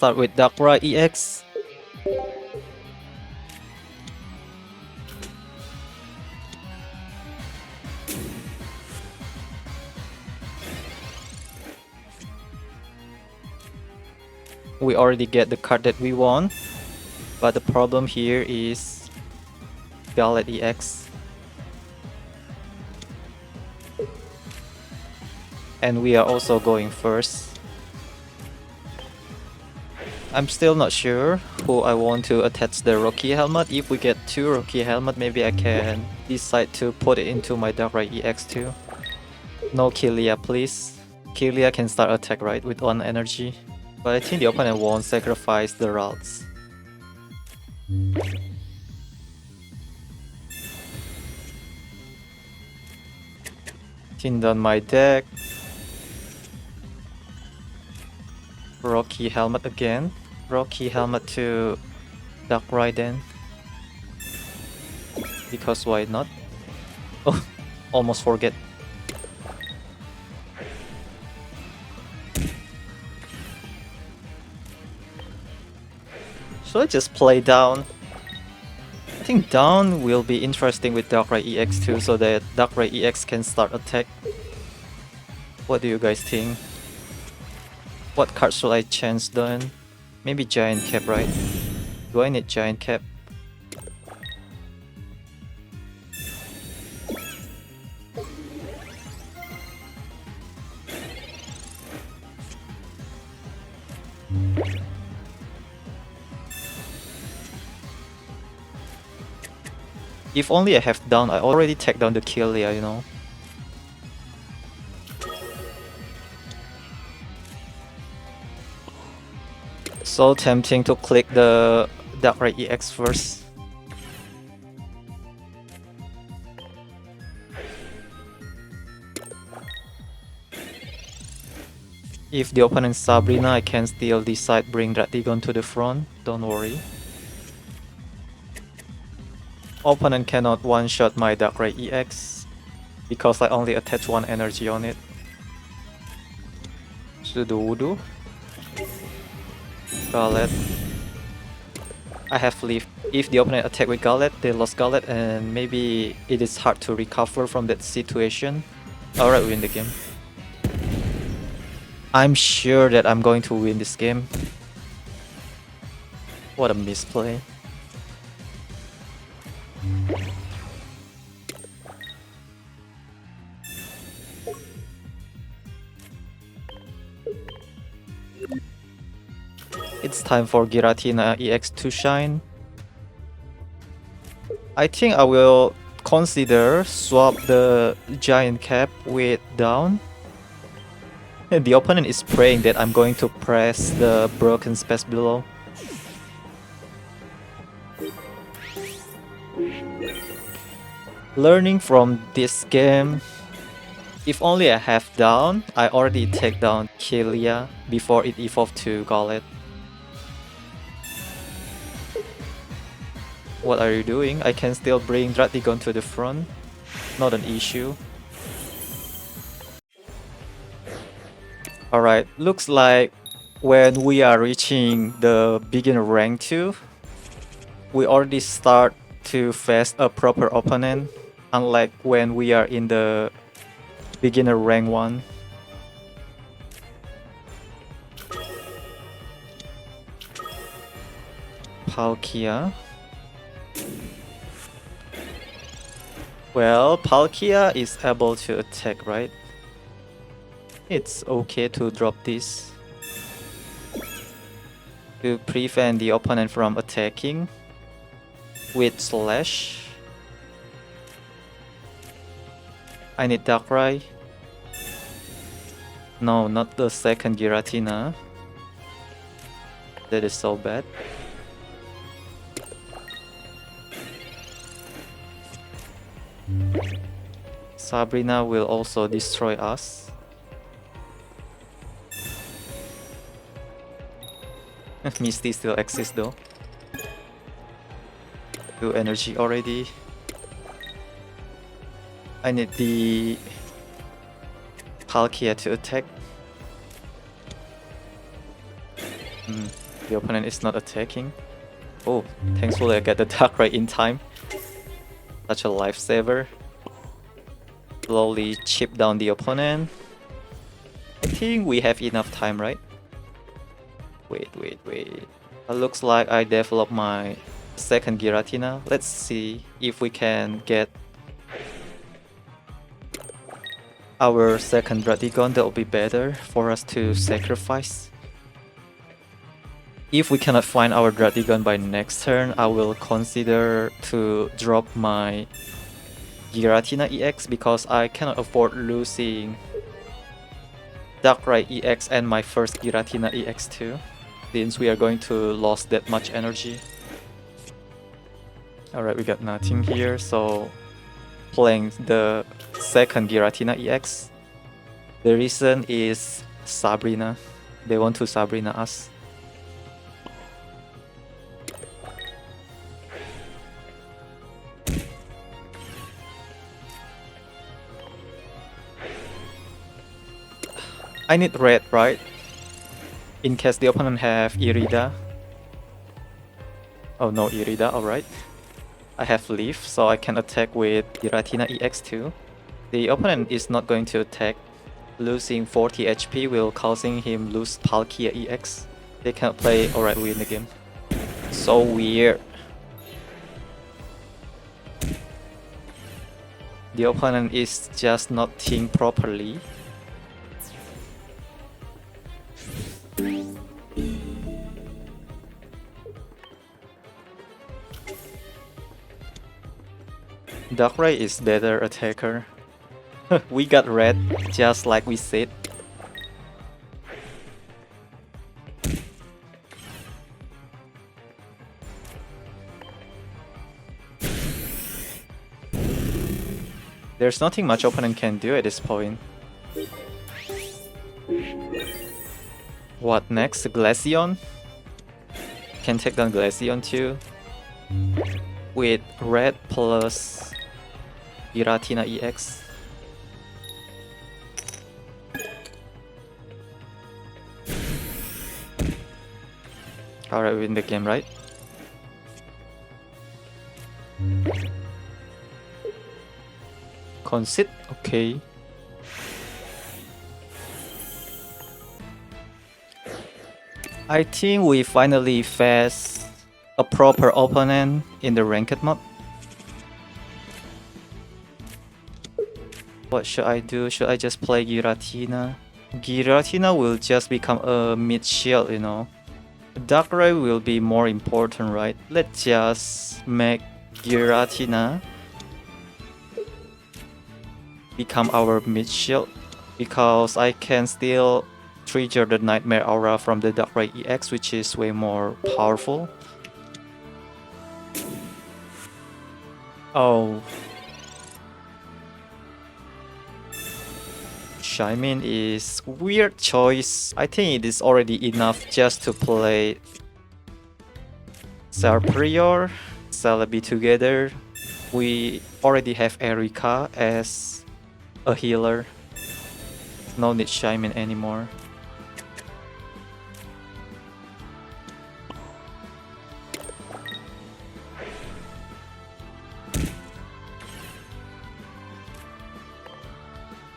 start with Darkrai EX. We already get the card that we want, but the problem here is Gallade EX. And we are also going first. I'm still not sure who I want to attach the Rocky helmet. If we get 2 Rocky helmet, maybe I can decide to put it into my Darkrai EX too. No Killia, please. Killia can start attack, right, with 1 energy. But I think the opponent won't sacrifice the routes. Tin down my deck. Rocky helmet again. Rocky helmet to Darkrai then. Because why not? Oh, almost forget. Should I just play down? I think down will be interesting with Darkrai EX too, so that Darkrai EX can start attack. What do you guys think? What card should I chance then? Maybe Giant Cap, right? Do I need Giant Cap? If only I have down, I already take down the Killia, you know. So tempting to click the Darkrai EX first. If the opponent's Sabrina, I can still decide bring Druddigon to the front, don't worry. Opponent cannot one-shot my Darkrai EX because I only attach 1 energy on it. Sudowoodo. Gallade. I have leave. If the opponent attack with Gallade, they lost Gallade and maybe it is hard to recover from that situation. Alright, win the game. I'm sure that I'm going to win this game. What a misplay. It's time for Giratina EX to shine. I think I will consider swap the Giant Cap with down. And the opponent is praying that I'm going to press the broken space below. Learning from this game, if only I have down, I already take down Killia before it evolved to Gallade. What are you doing? I can still bring Druddigon to the front. Not an issue. Alright, looks like when we are reaching the beginner rank 2, we already start to face a proper opponent, unlike when we are in the beginner rank 1. Palkia. Well, Palkia is able to attack, right? It's okay to drop this to prevent the opponent from attacking with Slash. I need Darkrai. No, not the second Giratina. That is so bad. Sabrina will also destroy us. Misty still exists though. 2 energy already. I need the Palkia to attack. The opponent is not attacking. Oh, thankfully I get the Darkrai in time. Such a lifesaver. Slowly chip down the opponent. I think we have enough time, right? Wait. It looks like I developed my second Giratina. Let's see if we can get our second Druddigon. That will be better for us to sacrifice. If we cannot find our Druddigon by next turn, I will consider to drop my Giratina EX because I cannot afford losing Darkrai EX and my first Giratina EX too, since we are going to lose that much energy. Alright, we got nothing here, so playing the second Giratina EX. The reason is Sabrina. They want to Sabrina us. I need red, right? In case the opponent have Irida. Oh no, Irida, alright. I have Leaf, so I can attack with Giratina EX too. The opponent is not going to attack. Losing 40 HP will causing him lose Palkia EX. They cannot play, alright, we win the game. So weird. The opponent is just not thinking properly. Darkrai is better attacker. We got red, just like we said. There's nothing much opponent can do at this point. What next? Glaceon? Can take down Glaceon too. With red plus Giratina EX. Alright, win the game, right? Concede? Okay. I think we finally face a proper opponent in the ranked mode. What should I do? Should I just play Giratina? Giratina will just become a mid shield, you know. Darkrai will be more important, right? Let's just make Giratina become our mid shield because I can still trigger the Nightmare Aura from the Darkrai EX, which is way more powerful. Oh. Shaymin is weird choice. I think it is already enough just to play Serperion, Celebi together. We already have Erika as a healer. No need Shaymin anymore.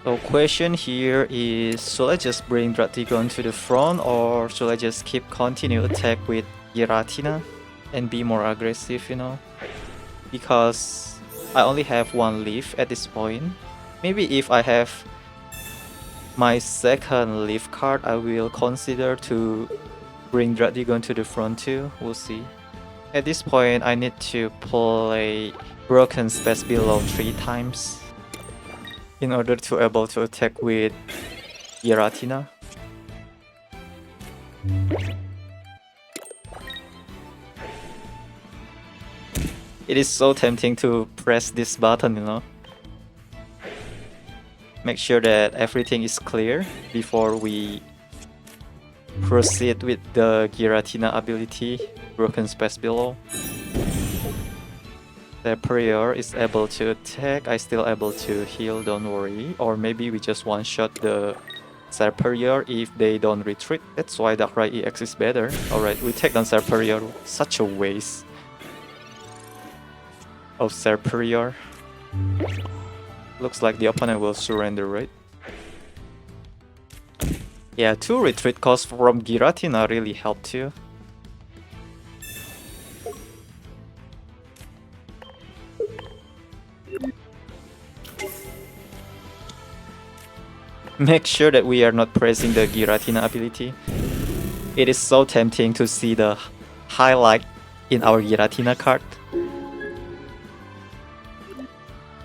So question here is, should I just bring Druddigon to the front or should I just keep continue attack with Giratina and be more aggressive, you know? Because I only have one leaf at this point. Maybe if I have my second leaf card, I will consider to bring Druddigon to the front too. We'll see. At this point, I need to play Broken Space Below 3 times in order to able to attack with Giratina. It is so tempting to press this button, you know. Make sure that everything is clear before we proceed with the Giratina ability, Broken Space Below. Serperion is able to attack, I still able to heal, don't worry. Or maybe we just one-shot the Serperion if they don't retreat. That's why Darkrai EX is better. Alright, we take down Serperion. Such a waste of Serperion. Looks like the opponent will surrender, right? Yeah, 2 retreat costs from Giratina really helped too. Make sure that we are not pressing the Giratina ability. It is so tempting to see the highlight in our Giratina card.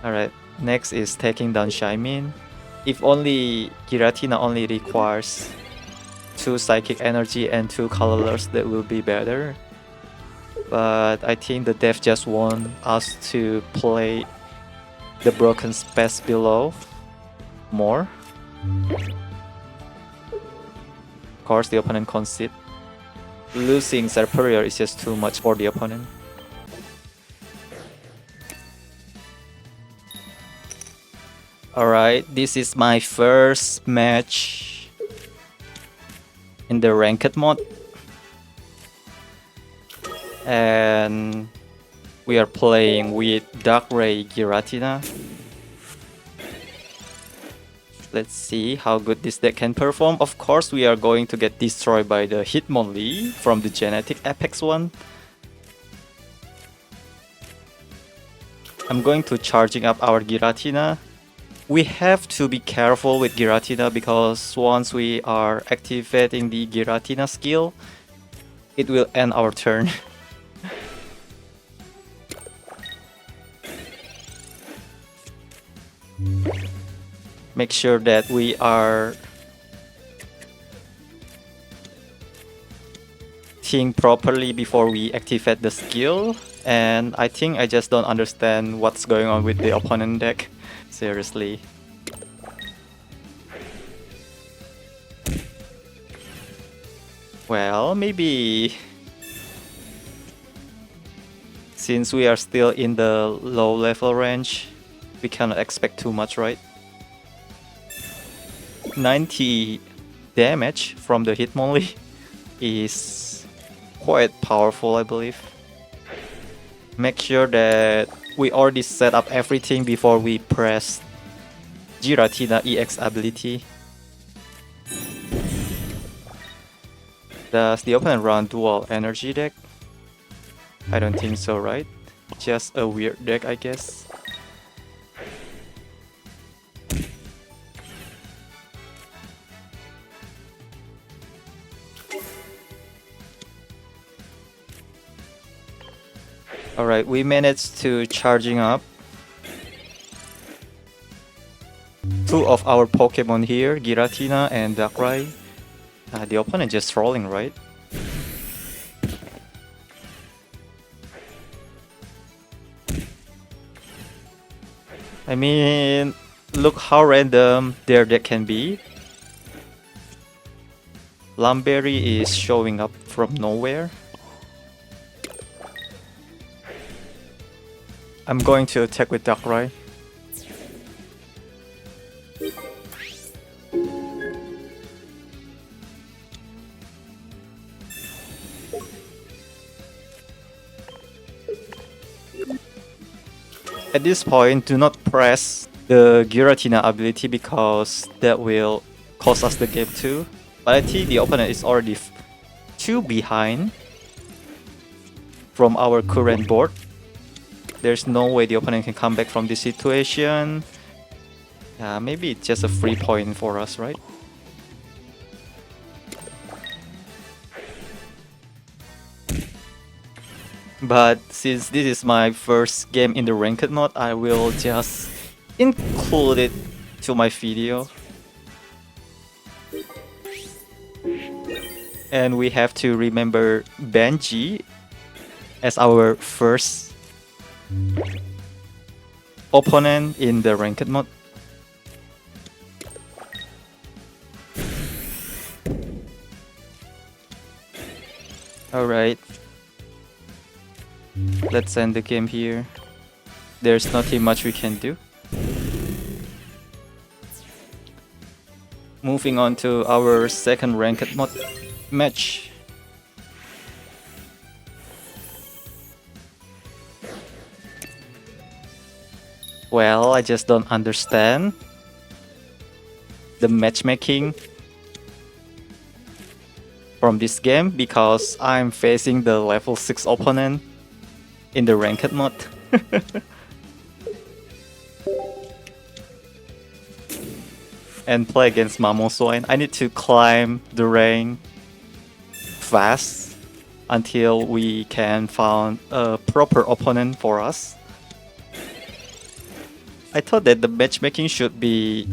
Alright, next is taking down Shaymin. If only Giratina only requires 2 Psychic Energy and 2 Colorless, that will be better. But I think the dev just want us to play the broken space below more. Of course, the opponent concede. Losing Serperion is just too much for the opponent. Alright, this is my first match in the ranked mode. And we are playing with Darkrai Giratina. Let's see how good this deck can perform. Of course, we are going to get destroyed by the Hitmonlee from the Genetic Apex one. I'm going to charging up our Giratina. We have to be careful with Giratina because once we are activating the Giratina skill, it will end our turn. Make sure that we are think properly before we activate the skill. And I think I just don't understand what's going on with the opponent deck. Seriously. Well, maybe since we are still in the low level range, we cannot expect too much, right? 90 damage from the Hitmonlee is quite powerful, I believe. Make sure that we already set up everything before we press Giratina EX ability. Does the opponent run dual energy deck? I don't think so, right? Just a weird deck, I guess. Alright, we managed to charging up 2 of our Pokemon here, Giratina and Darkrai. The opponent just trolling, right? I mean, look how random their deck can be. Lumberry is showing up from nowhere. I'm going to attack with Darkrai. At this point, do not press the Giratina ability because that will cost us the game too. But I think the opponent is already 2 behind from our current board. There's no way the opponent can come back from this situation. Maybe it's just a free point for us, right? But since this is my first game in the ranked mode, I will just include it to my video. And we have to remember Benji as our first opponent in the ranked mode. Alright. Let's end the game here. There's nothing much we can do. Moving on to our second ranked mod match. Well, I just don't understand the matchmaking from this game because I'm facing the level 6 opponent in the ranked mode. And play against Mamoswine. I need to climb the rank fast until we can find a proper opponent for us. I thought that the matchmaking should be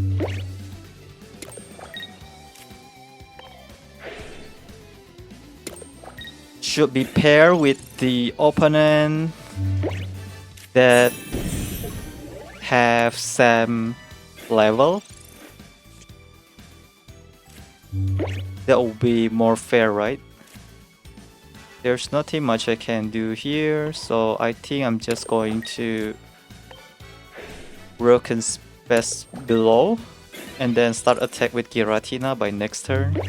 paired with the opponent that have same level. That will be more fair, right? There's nothing much I can do here, so I think I'm just going to Broken Space below and then start attack with Giratina by next turn.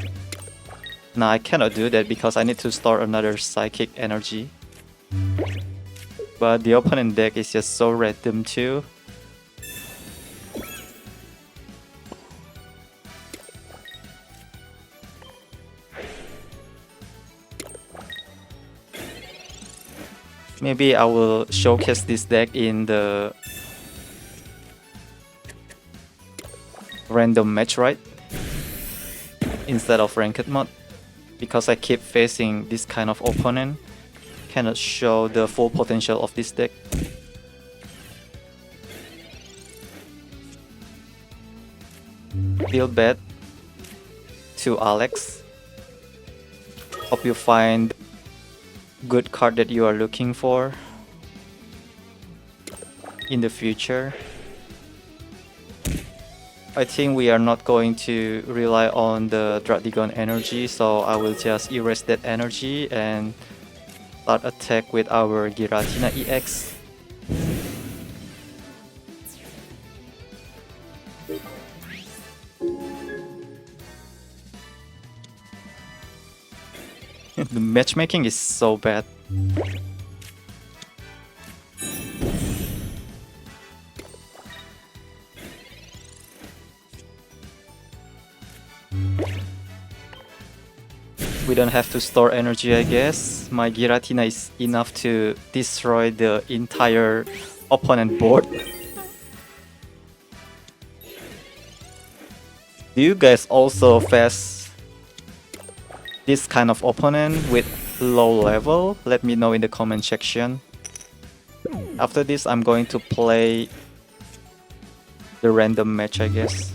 Now I cannot do that because I need to store another Psychic Energy. But the opponent deck is just so random too. Maybe I will showcase this deck in the random match, right? Instead of ranked mod. Because I keep facing this kind of opponent. Cannot show the full potential of this deck. Feel bad to Alex. Hope you find good card that you are looking for in the future. I think we are not going to rely on the Druddigon energy, so I will just erase that energy and start attack with our Giratina EX. The matchmaking is so bad. We don't have to store energy, I guess. My Giratina is enough to destroy the entire opponent board. Do you guys also face this kind of opponent with low level? Let me know in the comment section. After this, I'm going to play the random match, I guess,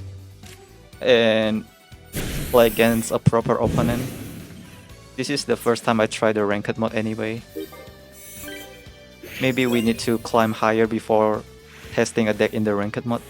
and play against a proper opponent. This is the first time I try the ranked mode anyway. Maybe we need to climb higher before testing a deck in the ranked mode.